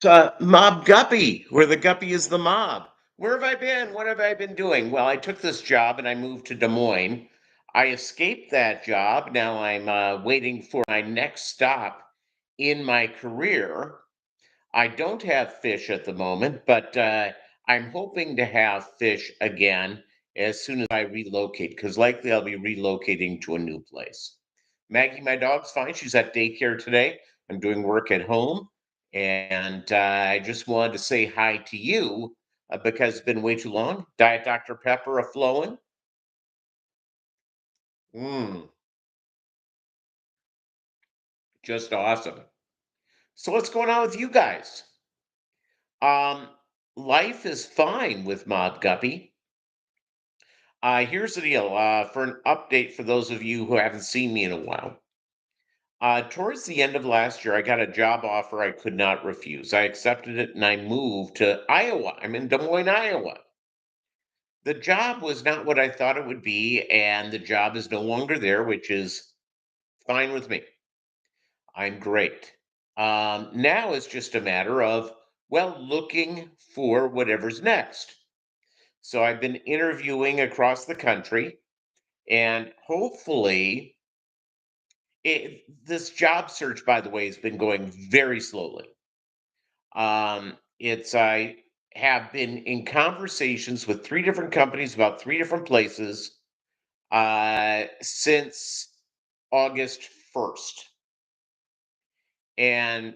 Mobb Guppy, where the guppy is the mob. Where have I been? What have I been doing? Well, I took this job and I moved to Des Moines. I escaped that job. Now I'm waiting for my next stop in my career. I don't have fish at the moment, but I'm hoping to have fish again as soon as I relocate, because likely I'll be relocating to a new place. Maggie, my dog's fine. She's at daycare today. I'm doing work at home. And I just wanted to say hi to you because it's been way too long. Diet Dr. Pepper a flowing. Mm, just awesome. So, what's going on with you guys? Um, Life is fine with Mob Guppy. Here's the deal for an update for those of you who haven't seen me in a while. Towards the end of last year, I got a job offer I could not refuse. I accepted it and I moved to Iowa. I'm in Des Moines, Iowa. The job was not what I thought it would be, and the job is no longer there, which is fine with me. I'm great. Now it's just a matter of, well, looking for whatever's next. So I've been interviewing across the country, and hopefully, this job search, by the way, has been going very slowly. It's I have been in conversations with three different companies about three different places since August 1st. And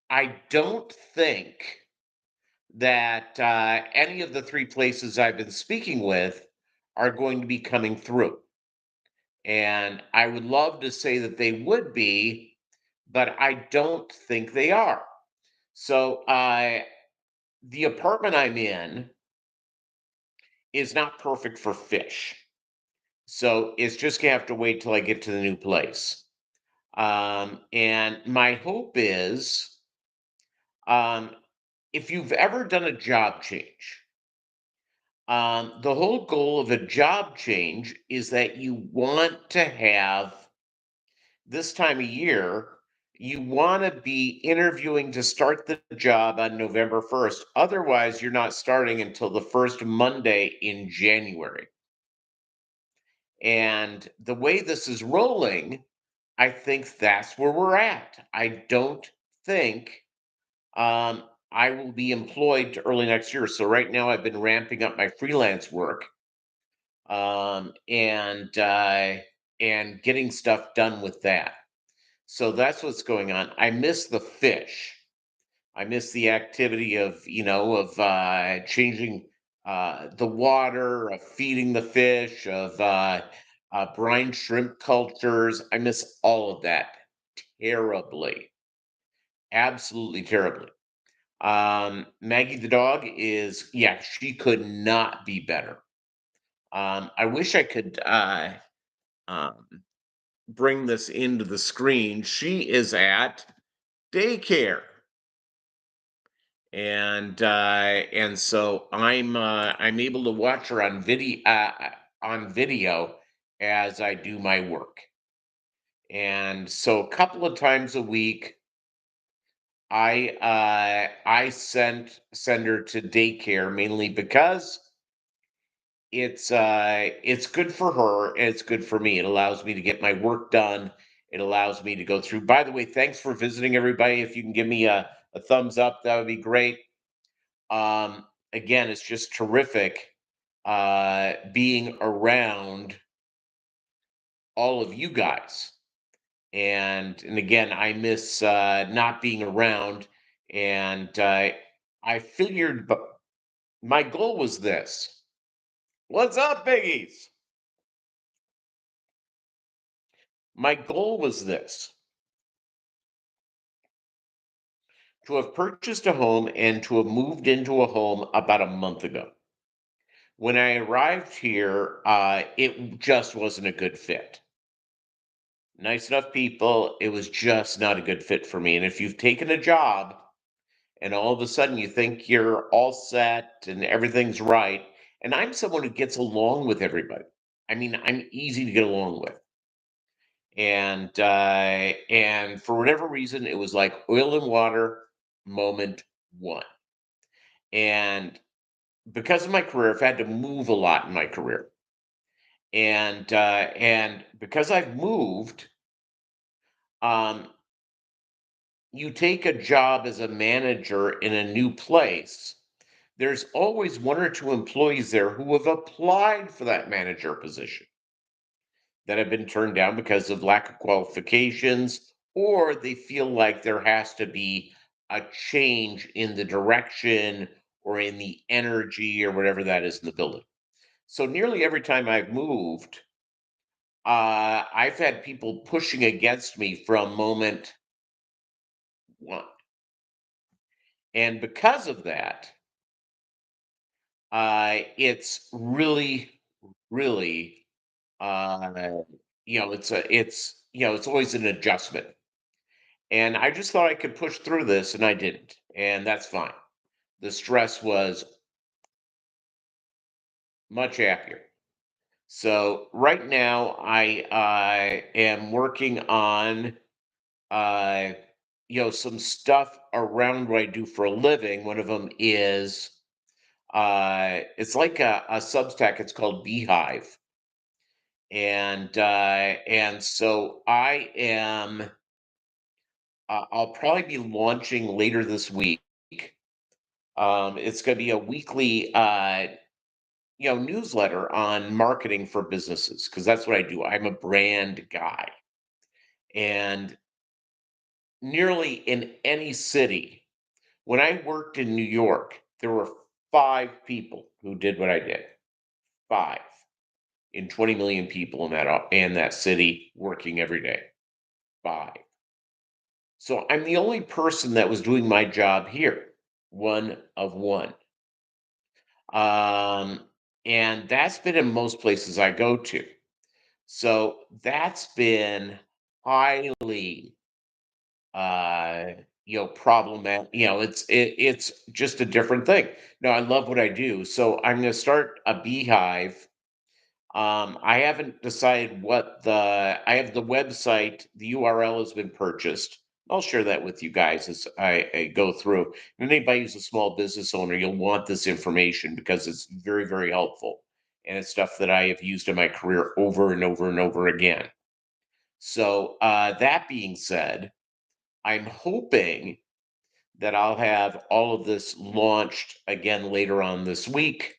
I don't think that any of the three places I've been speaking with are going to be coming through. And I would love to say that they would be, but I don't think they are. So the apartment I'm in is not perfect for fish. So it's just gonna have to wait till I get to the new place. And my hope is, um, if you've ever done a job change, the whole goal of a job change is that you want to have this time of year, you want to be interviewing to start the job on November 1st. Otherwise, you're not starting until the first Monday in January. And the way this is rolling, I think that's where we're at. I don't think I will be employed to early next year. So right now, I've been ramping up my freelance work um, and uh, and getting stuff done with that. So that's what's going on. I miss the fish. I miss the activity of, of changing the water, of feeding the fish, of brine shrimp cultures. I miss all of that terribly, absolutely terribly. Maggie the dog is, yeah, she could not be better. I wish I could um, bring this into the screen. She is at daycare. And so I'm able to watch her on video as I do my work. And so a couple of times a week, I send her to daycare mainly because it's good for her and it's good for me. It allows me to get my work done. It allows me to go through. By the way, thanks for visiting, everybody. If you can give me a thumbs up, that would be great. Again, it's just terrific being around all of you guys. And again, I miss not being around. And I figured, but my goal was this. What's up, biggies? My goal was this: to have purchased a home and to have moved into a home about a month ago. When I arrived here, it just wasn't a good fit. Nice enough people. It was just not a good fit for me. And if you've taken a job and all of a sudden you think you're all set and everything's right, and I'm someone who gets along with everybody. I mean, I'm easy to get along with. And for whatever reason, it was like oil and water moment one. And because of my career, I've had to move a lot in my career. And because I've moved, um, you take a job as a manager in a new place, there's always one or two employees there who have applied for that manager position that have been turned down because of lack of qualifications, or they feel like there has to be a change in the direction or in the energy or whatever that is in the building. So nearly every time I've moved, I've had people pushing against me from moment one. And because of that, it's really, really, uh, it's always an adjustment. And I just thought I could push through this, and I didn't, and that's fine. The stress was much happier. So right now, I am working on uh, some stuff around what I do for a living. One of them is it's like a Substack. It's called Beehive, and so I am. I'll probably be launching later this week. It's going to be a weekly, newsletter on marketing for businesses because that's what I do. I'm a brand guy, and nearly in any city, when I worked in New York, there were five people who did what I did. Five in 20 million people in that city working every day. Five. So I'm the only person that was doing my job here. One of one. Um, and that's been in most places I go to. So that's been highly problematic. It's just a different thing. No, I love what I do. So I'm gonna start a beehive. I haven't decided I have the website, the URL has been purchased. I'll share that with you guys as I go through. And anybody who's a small business owner, you'll want this information because it's very, very helpful. And it's stuff that I have used in my career over and over and over again. So, that being said, I'm hoping that I'll have all of this launched again later on this week.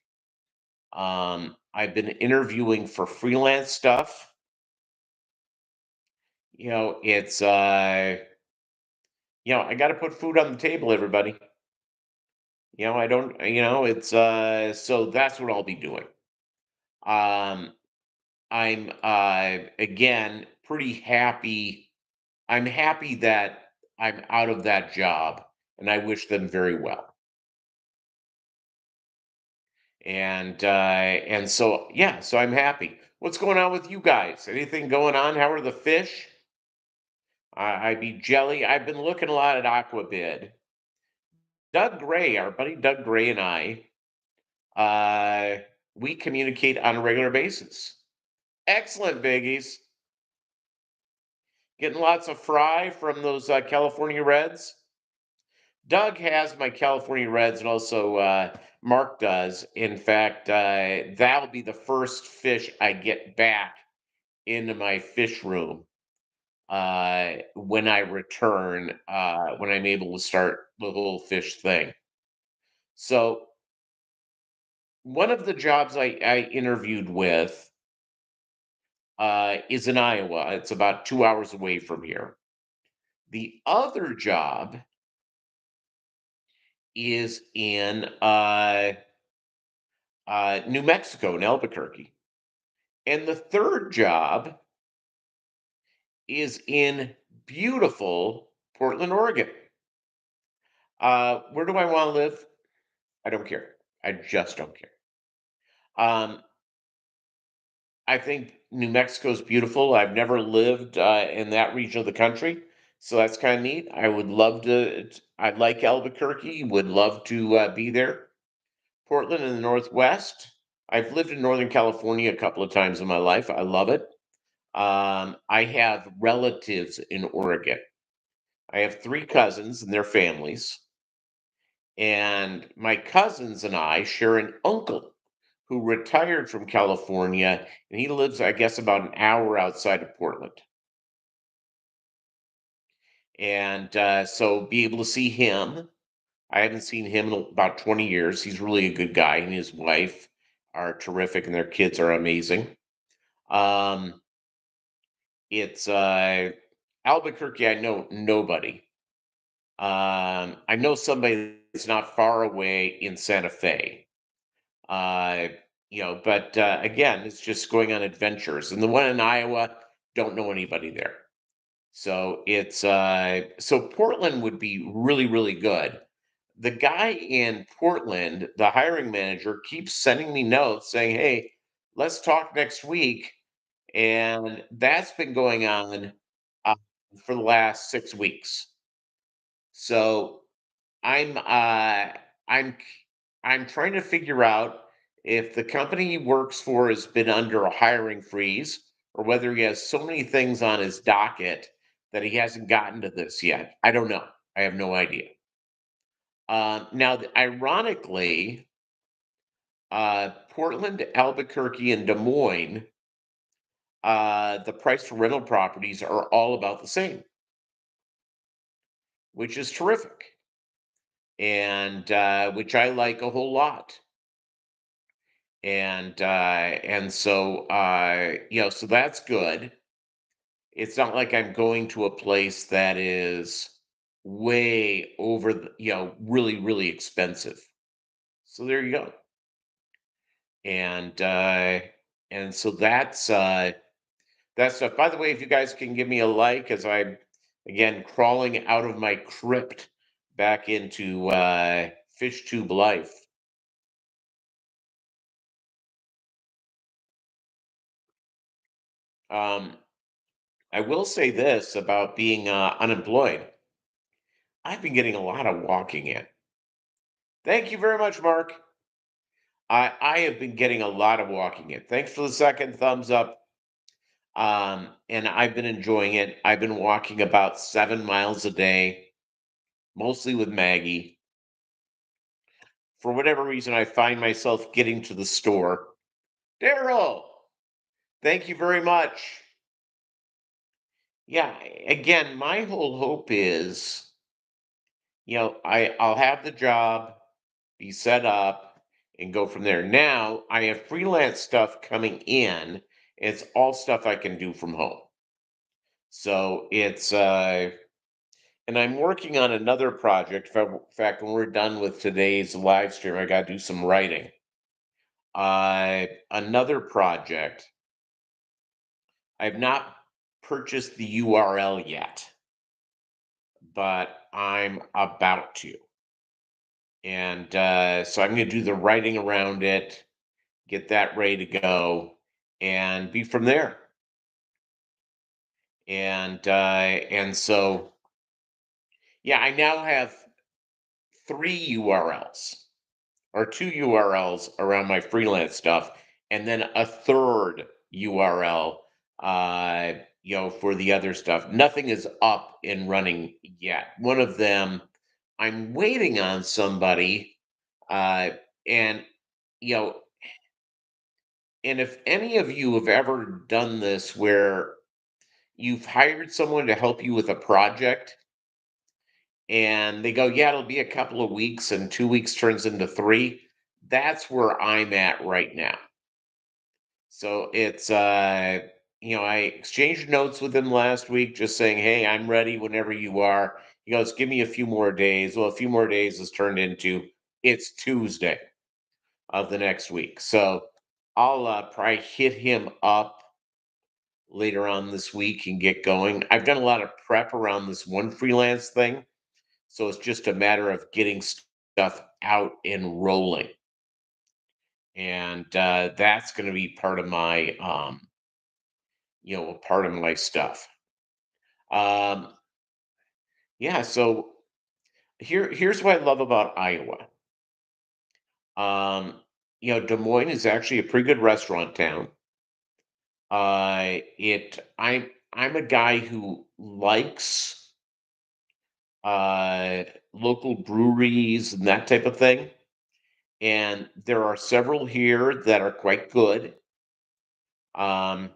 I've been interviewing for freelance stuff. It's I got to put food on the table, everybody. I don't, it's so that's what I'll be doing. Um, I'm again pretty happy. I'm happy that I'm out of that job, and I wish them very well. And so yeah, so I'm happy. What's going on with you guys? Anything going on? How are the fish? I be jelly. I've been looking a lot at Aquabid. Doug Gray, our buddy Doug Gray and I, uh, we communicate on a regular basis. Excellent biggies. Getting lots of fry from those California Reds. Doug has my California Reds, and also Mark does. In fact, that'll be the first fish I get back into my fish room when I return, when I'm able to start the whole fish thing. So, one of the jobs I interviewed with is in Iowa. It's about 2 hours away from here. The other job is in New Mexico, in Albuquerque. And the third job is in beautiful Portland, Oregon. Where do I want to live? I don't care. I just don't care. Um, I think New Mexico is beautiful. I've never lived in that region of the country, so that's kind of neat. I would love to. I like Albuquerque. Would love to be there. Portland in the Northwest. I've lived in Northern California a couple of times in my life. I love it. I have relatives in Oregon. I have three cousins and their families, And my cousins and I share an uncle who retired from California, and he lives, I guess, about an hour outside of Portland. And so be able to see him. I haven't seen him in about 20 years. He's really a good guy, and his wife are terrific, and their kids are amazing. Um, it's Albuquerque. I know nobody. I know somebody that's not far away in Santa Fe. Uh, but again, it's just going on adventures. And the one in Iowa, don't know anybody there. So so Portland would be really, really good. The guy in Portland, the hiring manager, keeps sending me notes saying, "Hey, let's talk next week," and that's been going on uh, for the last 6 weeks. So I'm uh, I'm I'm trying to figure out if the company he works for has been under a hiring freeze or whether he has so many things on his docket that he hasn't gotten to this yet. I don't know. I have no idea. Ironically, Portland, Albuquerque, and Des Moines, the price for rental properties are all about the same, which is terrific, and which I like a whole lot. So that's good. It's not like I'm going to a place that is way over really, really expensive. So there you go. And so that's stuff. By the way, if you guys can give me a like as I'm again crawling out of my crypt back into fish tube life. Um, I will say this about being unemployed. I've been getting a lot of walking in. Thank you very much, Mark. I have been getting a lot of walking in. Thanks for the second thumbs up. And I've been enjoying it. I've been walking about 7 miles a day, mostly with Maggie. For whatever reason, I find myself getting to the store. Daryl, thank you very much. Yeah, again, my whole hope is, I'll have the job, be set up, and go from there. Now I have freelance stuff coming in. It's all stuff I can do from home. So and I'm working on another project. In fact, when we're done with today's live stream, I got to do some writing. Another project. I've not purchased the URL yet, but I'm about to. And so I'm going to do the writing around it, get that ready to go, and be from there. And so yeah, I now have three URLs or two URLs around my freelance stuff, and then a third URL, for the other stuff. Nothing is up and running yet. One of them, I'm waiting on somebody, uh, and you know, and if any of you have ever done this, where you've hired someone to help you with a project and they go, yeah, it'll be a couple of weeks, and 2 weeks turns into three. That's where I'm at right now. So I exchanged notes with him last week, just saying, hey, I'm ready whenever you are. He goes, give me a few more days. Well, a few more days has turned into it's Tuesday of the next week. So I'll probably hit him up later on this week and get going. I've done a lot of prep around this one freelance thing. So it's just a matter of getting stuff out and rolling. And that's going to be part of my, part of my stuff. Um, yeah. So here's what I love about Iowa. Des Moines is actually a pretty good restaurant town. I'm a guy who likes uh, local breweries and that type of thing. And there are several here that are quite good. In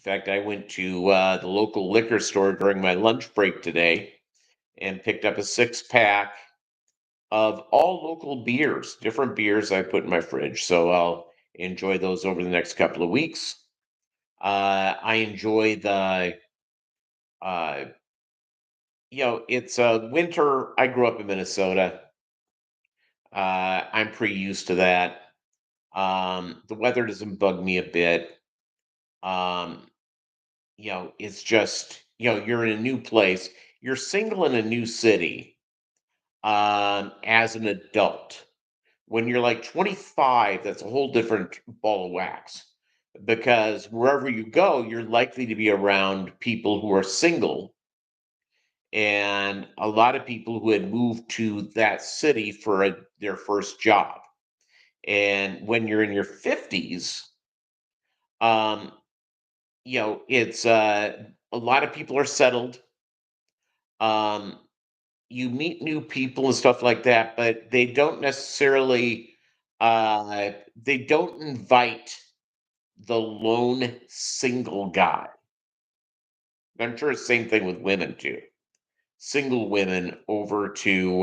fact, I went to the local liquor store during my lunch break today and picked up a 6 pack of all local beers, different beers I put in my fridge. So I'll enjoy those over the next couple of weeks. I enjoy uh, it's winter. I grew up in Minnesota. I'm pretty used to that. The weather doesn't bug me a bit. Um, it's just, you're in a new place. You're single in a new city as an adult. When you're like 25, that's a whole different ball of wax because wherever you go, you're likely to be around people who are single and a lot of people who had moved to that city for their first job. And when you're in your 50s, um, it's a lot of people are settled. Um, you meet new people and stuff like that, but they don't necessarily they don't invite the lone single guy. I'm sure it's the same thing with women too. Single women over to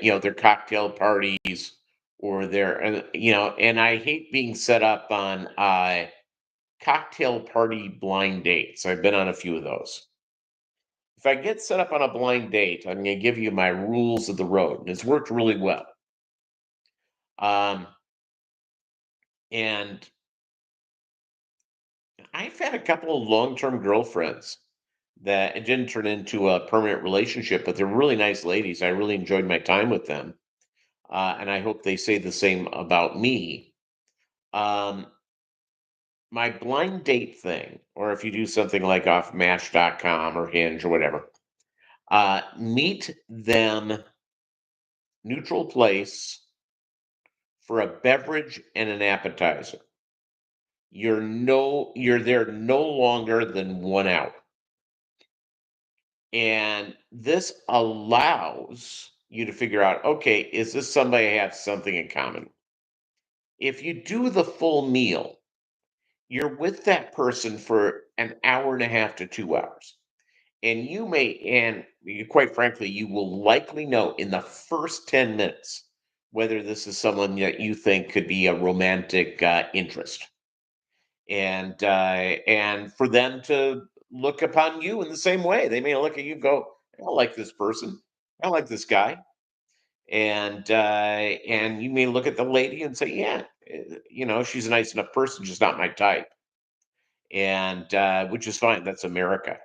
their cocktail parties or their and I hate being set up on cocktail party blind dates. I've been on a few of those. If I get set up on a blind date, I'm going to give you my rules of the road, and it's worked really well. Um, and I've had a couple of long-term girlfriends that it didn't turn into a permanent relationship, but they're really nice ladies. I really enjoyed my time with them, and I hope they say the same about me. Um, my blind date thing, or if you do something like off Match.com or Hinge or whatever, meet them neutral place for a beverage and an appetizer. You're there no longer than 1 hour. And this allows you to figure out, okay, is this somebody I have something in common? If you do the full meal, you're with that person for an hour and a half to 2 hours. Quite frankly, you will likely know in the first 10 minutes whether this is someone that you think could be a romantic interest. And for them to look upon you in the same way. They may look at you and go, I don't like this person. I don't like this guy. And you may look at the lady and say, yeah, she's a nice enough person, just not my type. And which is fine. That's America.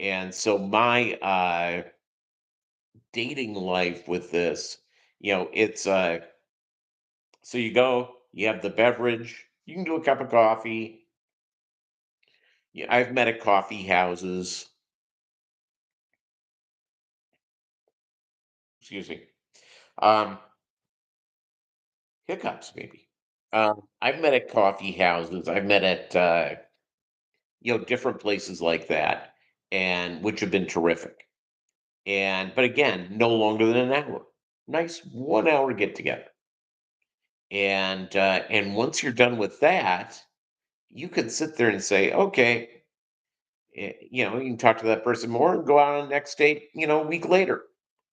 And so my dating life with this, it's so you go, you have the beverage, you can do a cup of coffee. Yeah, I've met at coffee houses. Excuse me. Um, hiccups maybe. I've met at coffee houses. I've met at different places like that, and which have been terrific. But again, no longer than an hour. Nice 1 hour get together. And once you're done with that, you can sit there and say, okay, you can talk to that person more and go out on the next date, a week later.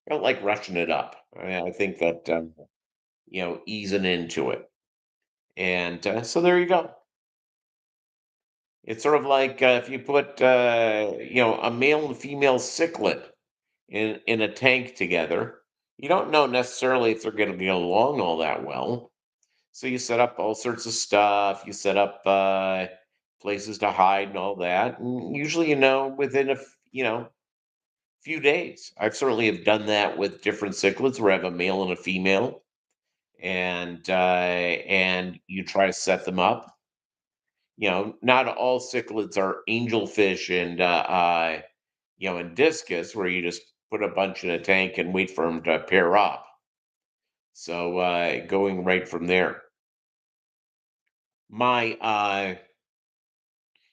I don't like rushing it up. I think that easing into it. And so there you go. It's sort of like if you put a male and female cichlid in a tank together, you don't know necessarily if they're going to get along all that well. So you set up all sorts of stuff. You set up places to hide and all that. And usually, within few days. I've certainly have done that with different cichlids where I have a male and a female, and you try to set them up. Not all cichlids are angelfish and discus, where you just put a bunch in a tank and wait for them to pair up. So going right from there. My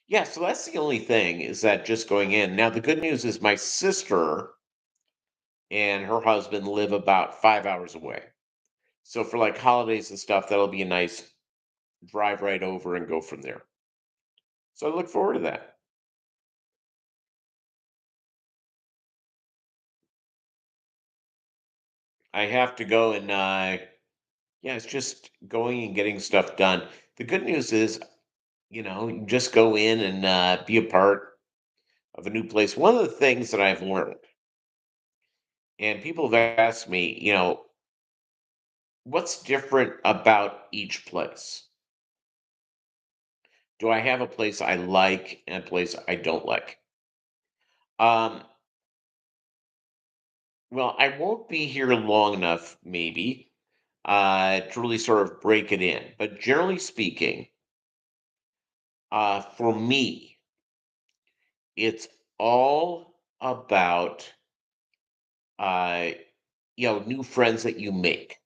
Yeah, so that's the only thing is that just going in. Now, the good news is my sister and her husband live about 5 hours away. So for like holidays and stuff, that'll be a nice drive right over and go from there. So I look forward to that. I have to go and yeah, it's just going and getting stuff done. The good news is, you just go in and be a part of a new place. One of the things that I've learned, and people have asked me, what's different about each place? Do I have a place I like and a place I don't like? Um, well, I won't be here long enough, maybe, to really sort of break it in. But generally speaking, for me, it's all about uh, new friends that you make,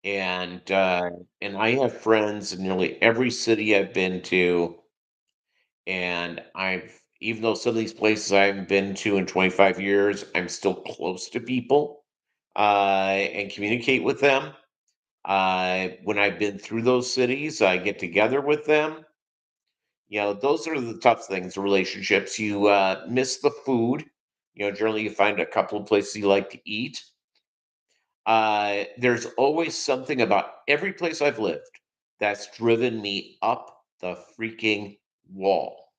and I have friends in nearly every city I've been to, and I've even though some of these places I haven't been to in 25 years, I'm still close to people and communicate with them. When I've been through those cities, I get together with them. Those are the tough things, the relationships. You miss the food. Generally, you find a couple of places you like to eat. There's always something about every place I've lived that's driven me up the freaking wall,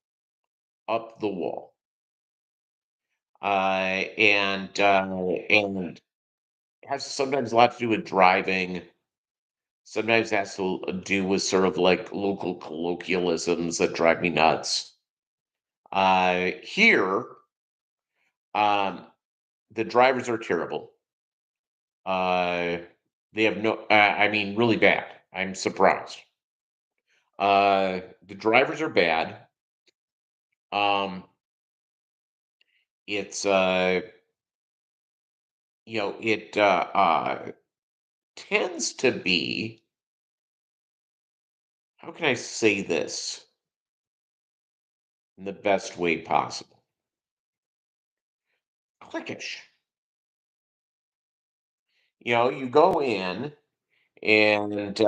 up the wall. And it has sometimes a lot to do with driving. Sometimes it has to do with sort of like local colloquialisms that drive me nuts. Here, um, the drivers are terrible. Uh, they have no, I mean, really bad. I'm surprised. The drivers are bad. Um, it's, it tends to be, how can I say this in the best way possible? Cliquish. You go in and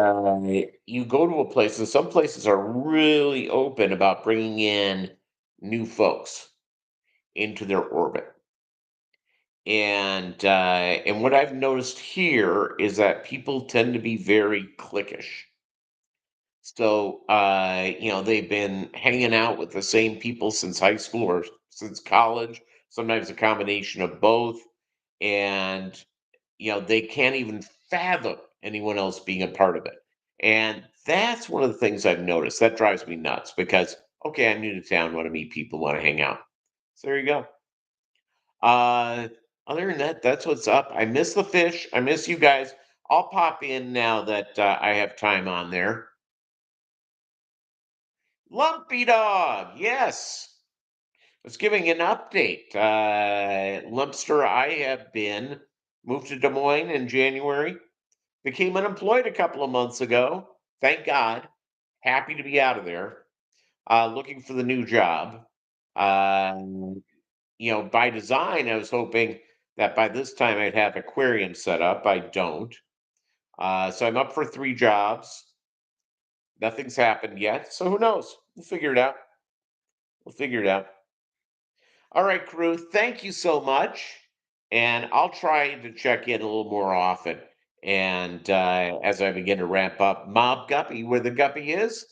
you go to a place, and some places are really open about bringing in new folks into their orbit. And what I've noticed here is that people tend to be very cliquish. So they've been hanging out with the same people since high school or since college, sometimes a combination of both. And they can't even fathom anyone else being a part of it. And that's one of the things I've noticed. That drives me nuts because, okay, I'm new to town, want to meet people, want to hang out. So there you go. Uh, Other than that, that's what's up. I miss the fish. I miss you guys. I'll pop in now that I have time on there. Lumpy Dog, yes. Was giving an update. Lumpster, I have been moved to Des Moines in January. Became unemployed a couple of months ago. Thank God. Happy to be out of there. Looking for the new job. By design, I was hoping that by this time I'd have aquarium set up. I don't. So I'm up for three jobs. Nothing's happened yet. So who knows? We'll figure it out. We'll figure it out. All right, crew. Thank you so much. And I'll try to check in a little more often. And as I begin to wrap up, Mobb Guppy, where the guppy is,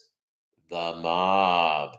the mob.